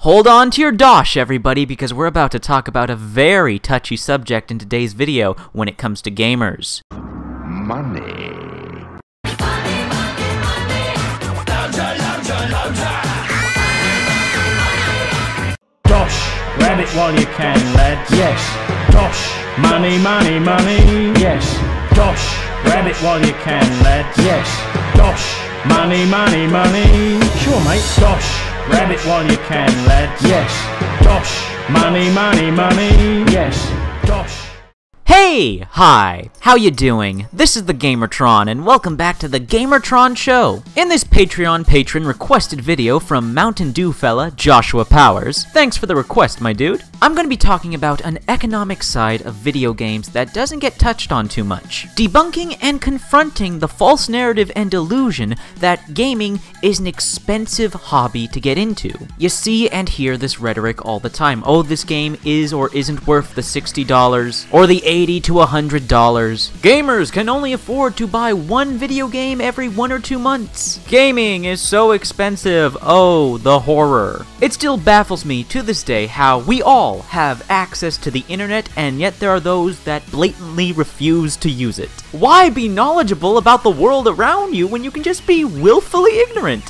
Hold on to your dosh, everybody, because we're about to talk about a very touchy subject in today's video when it comes to gamers. Money. Dosh, grab it while you can, lads. Yes. Dosh, money, money, money. Yes. Dosh, grab it while you can, lads. Yes. Dosh, money, money, money. Sure, mate. Dosh, grab it while you can, lads. Yes. Dosh, money, money, money. Yes. Dosh. Hey! Hi! How you doing? This is the Gamertron, and welcome back to the Gamertron Show! In this Patreon patron requested video from Mountain Dew fella Joshua Powers, thanks for the request, my dude, I'm gonna be talking about an economic side of video games that doesn't get touched on too much. Debunking and confronting the false narrative and delusion that gaming is an expensive hobby to get into. You see and hear this rhetoric all the time. Oh, this game is or isn't worth the $60, or the $80 to $100. Gamers can only afford to buy one video game every 1 or 2 months. Gaming is so expensive. Oh, the horror. It still baffles me to this day how we all have access to the internet, and yet there are those that blatantly refuse to use it. Why be knowledgeable about the world around you when you can just be willfully ignorant?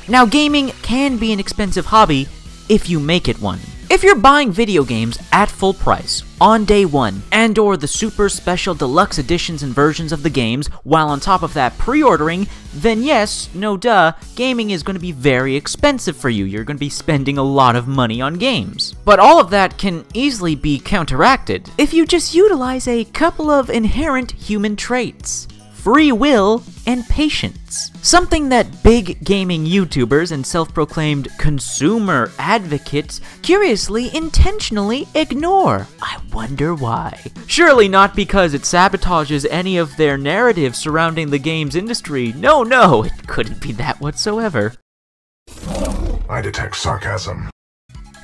Now, gaming can be an expensive hobby if you make it one. If you're buying video games at full price, on day one, and or the super special deluxe editions and versions of the games, while on top of that pre-ordering, then yes, no duh, gaming is going to be very expensive for you. You're going to be spending a lot of money on games. But all of that can easily be counteracted if you just utilize a couple of inherent human traits: free will and patience. Something that big gaming YouTubers and self-proclaimed consumer advocates curiously, intentionally ignore. I wonder why. Surely not because it sabotages any of their narratives surrounding the games industry. No, it couldn't be that whatsoever. I detect sarcasm.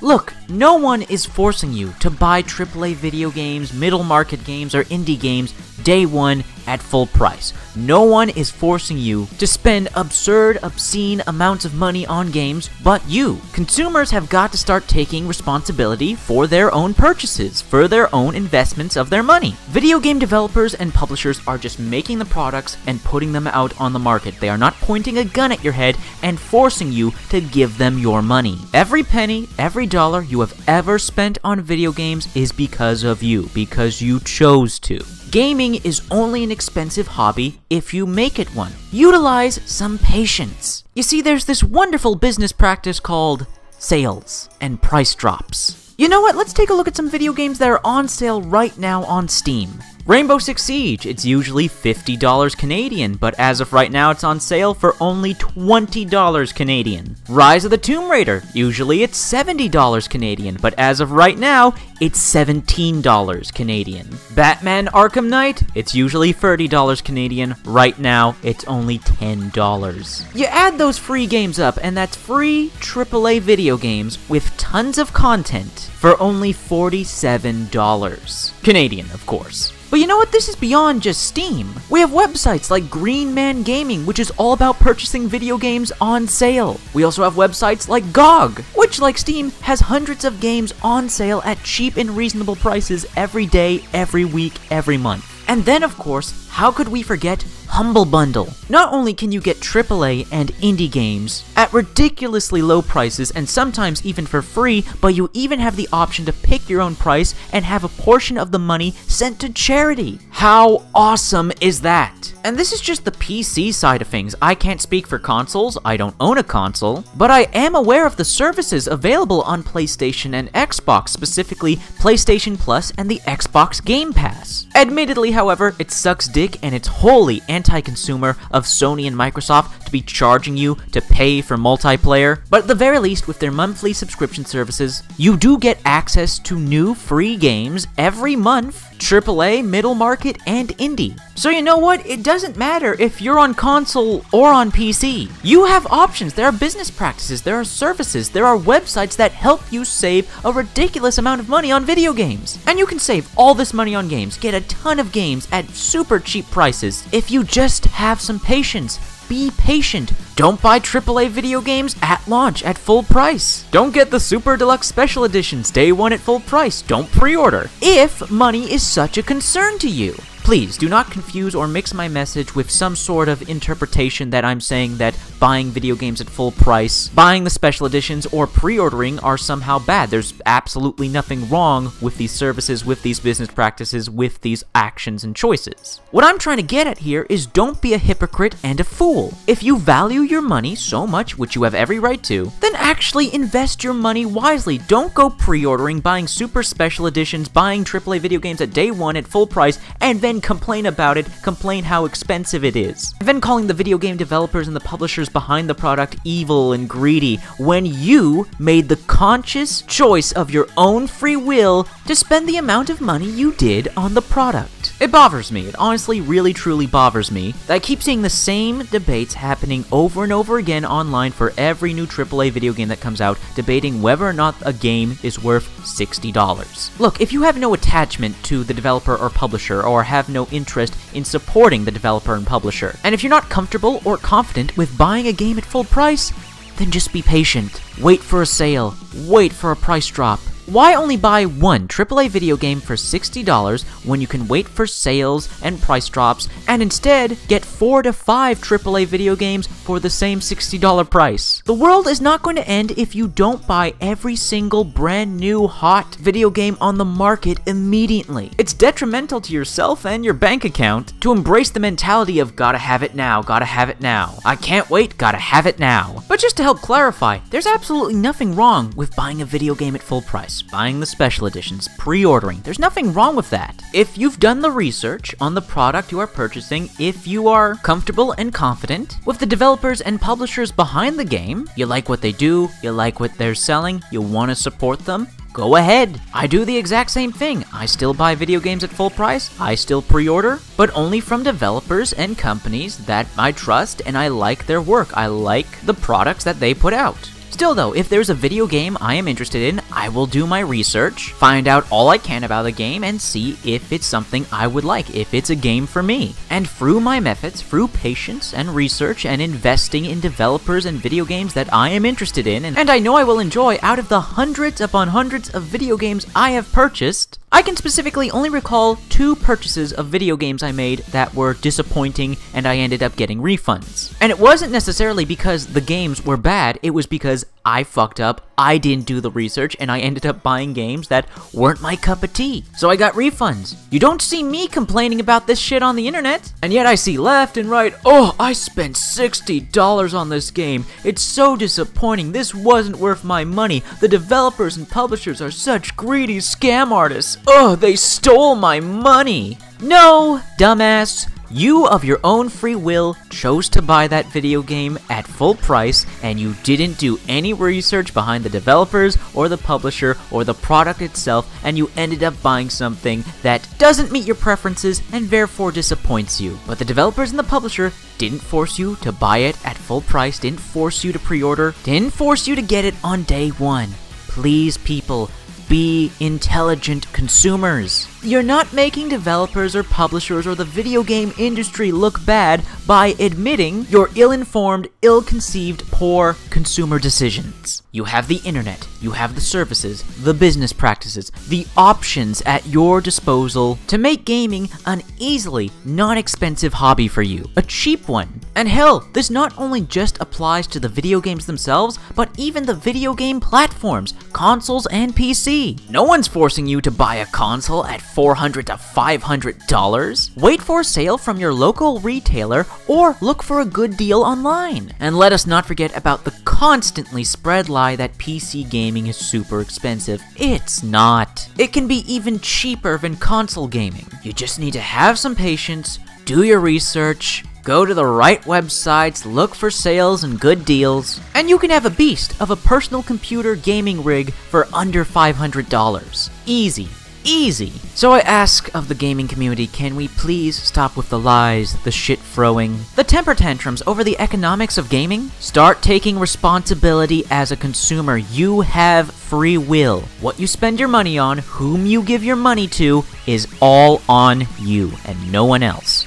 Look, no one is forcing you to buy AAA video games, middle market games, or indie games day one at full price. No one is forcing you to spend absurd, obscene amounts of money on games but you. Consumers have got to start taking responsibility for their own purchases, for their own investments of their money. Video game developers and publishers are just making the products and putting them out on the market. They are not pointing a gun at your head and forcing you to give them your money. Every penny, every dollar you have ever spent on video games is because of you, because you chose to. Gaming is only an expensive hobby if you make it one. Utilize some patience. You see, there's this wonderful business practice called sales and price drops. You know what? Let's take a look at some video games that are on sale right now on Steam. Rainbow Six Siege, it's usually $50 Canadian, but as of right now it's on sale for only $20 Canadian. Rise of the Tomb Raider, usually it's $70 Canadian, but as of right now, it's $17 Canadian. Batman Arkham Knight, it's usually $30 Canadian, right now it's only $10. You add those free games up, and that's free AAA video games with tons of content for only $47. Canadian, of course. But you know what? This is beyond just Steam. We have websites like Green Man Gaming, which is all about purchasing video games on sale. We also have websites like GOG, which, like Steam, has hundreds of games on sale at cheap and reasonable prices every day, every week, every month. And then, of course, how could we forget Humble Bundle? Not only can you get AAA and indie games at ridiculously low prices and sometimes even for free, but you even have the option to pick your own price and have a portion of the money sent to charity. How awesome is that? And this is just the PC side of things. I can't speak for consoles, I don't own a console, but I am aware of the services available on PlayStation and Xbox, specifically PlayStation Plus and the Xbox Game Pass. Admittedly, however, it sucks dick and it's wholly anti-consumer of Sony and Microsoft to be charging you to pay for multiplayer, but at the very least, with their monthly subscription services, you do get access to new free games every month, AAA, middle market, and indie. So you know what? It doesn't matter if you're on console or on PC. You have options. There are business practices, there are services, there are websites that help you save a ridiculous amount of money on video games. And you can save all this money on games, get a ton of games at super cheap prices if you just have some patience. be patient. Don't buy AAA video games at launch at full price. Don't get the Super Deluxe Special Editions day one at full price. Don't pre-order if money is such a concern to you. Please do not confuse or mix my message with some sort of interpretation that I'm saying that buying video games at full price, buying the special editions, or pre-ordering are somehow bad. There's absolutely nothing wrong with these services, with these business practices, with these actions and choices. What I'm trying to get at here is don't be a hypocrite and a fool. If you value your money so much, which you have every right to, then actually invest your money wisely. Don't go pre-ordering, buying super special editions, buying AAA video games at day one at full price, and then complain about it, complain how expensive it is. And then calling the video game developers and the publishers behind the product evil and greedy when you made the conscious choice of your own free will to spend the amount of money you did on the product. It bothers me. It honestly really truly bothers me that I keep seeing the same debates happening over and over again online for every new AAA video game that comes out, debating whether or not a game is worth $60. Look, if you have no attachment to the developer or publisher, or have no interest in supporting the developer and publisher, and if you're not comfortable or confident with buying a game at full price, then just be patient. Wait for a sale. Wait for a price drop. Why only buy one AAA video game for $60 when you can wait for sales and price drops and instead get 4 to 5 AAA video games for the same $60 price? The world is not going to end if you don't buy every single brand new hot video game on the market immediately. It's detrimental to yourself and your bank account to embrace the mentality of gotta have it now, gotta have it now. I can't wait, gotta have it now. But just to help clarify, there's absolutely nothing wrong with buying a video game at full price, buying the special editions, pre-ordering. There's nothing wrong with that. If you've done the research on the product you are purchasing, if you are comfortable and confident with the developers and publishers behind the game, you like what they do, you like what they're selling, you want to support them, go ahead. I do the exact same thing. I still buy video games at full price, I still pre-order, but only from developers and companies that I trust and I like their work. I like the products that they put out. Still though, if there's a video game I am interested in, I will do my research, find out all I can about the game, and see if it's something I would like, if it's a game for me. And through my methods, through patience and research and investing in developers and video games that I am interested in, and I know I will enjoy, out of the hundreds upon hundreds of video games I have purchased, I can specifically only recall 2 purchases of video games I made that were disappointing and I ended up getting refunds. And it wasn't necessarily because the games were bad, it was because I fucked up, I didn't do the research, and I ended up buying games that weren't my cup of tea. So I got refunds. You don't see me complaining about this shit on the internet. And yet I see left and right, oh, I spent $60 on this game. It's so disappointing. This wasn't worth my money. The developers and publishers are such greedy scam artists. Oh, they stole my money. No, dumbass. You, of your own free will, chose to buy that video game at full price, and you didn't do any research behind the developers, or the publisher, or the product itself, and you ended up buying something that doesn't meet your preferences and therefore disappoints you. But the developers and the publisher didn't force you to buy it at full price, didn't force you to pre-order, didn't force you to get it on day one. Please, people, be intelligent consumers. You're not making developers or publishers or the video game industry look bad by admitting your ill-informed, ill-conceived, poor consumer decisions. You have the internet, you have the services, the business practices, the options at your disposal to make gaming an easily non-expensive hobby for you, a cheap one. And hell, this not only just applies to the video games themselves, but even the video game platforms, consoles and PC. No one's forcing you to buy a console at $400 to $500. Wait for a sale from your local retailer or look for a good deal online. And let us not forget about the constantly spread lie that PC gaming is super expensive. It's not. It can be even cheaper than console gaming. You just need to have some patience, do your research, go to the right websites, look for sales and good deals, and you can have a beast of a personal computer gaming rig for under $500. Easy. Easy. So I ask of the gaming community, can we please stop with the lies, the shit throwing, the temper tantrums over the economics of gaming? Start taking responsibility as a consumer. You have free will. What you spend your money on, whom you give your money to, is all on you and no one else.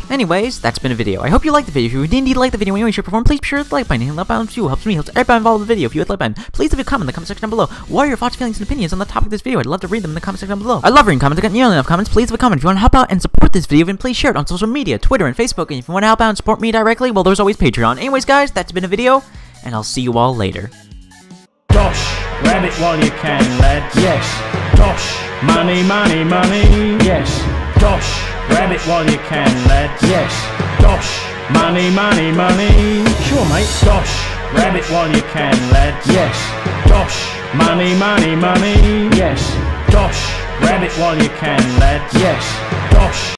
Anyways, that's been a video. I hope you liked the video. If you did indeed like the video and you want to perform, please be sure to hit the like button. Hitting the like button too helps me, helps everybody involved in the video. If you hit the like button, please leave a comment in the comment section down below. What are your thoughts, feelings, and opinions on the topic of this video? I'd love to read them in the comment section down below. I love reading comments. I got nearly enough comments. Please leave a comment. If you want to help out and support this video, then please share it on social media, Twitter and Facebook. And if you want to help out and support me directly, well, there's always Patreon. Anyways, guys, that's been a video, and I'll see you all later. Dosh, grab it while you can, lads. Yes. Dosh, money, money, money. Yes. Dosh, grab it while you can, lads. Yes. Dosh, money, money, money. Sure, mate. Dosh, grab it while you can, lads. Yes. Dosh, money, money, money. Yes. Dosh, grab it while you can, lads. Yes. Dosh.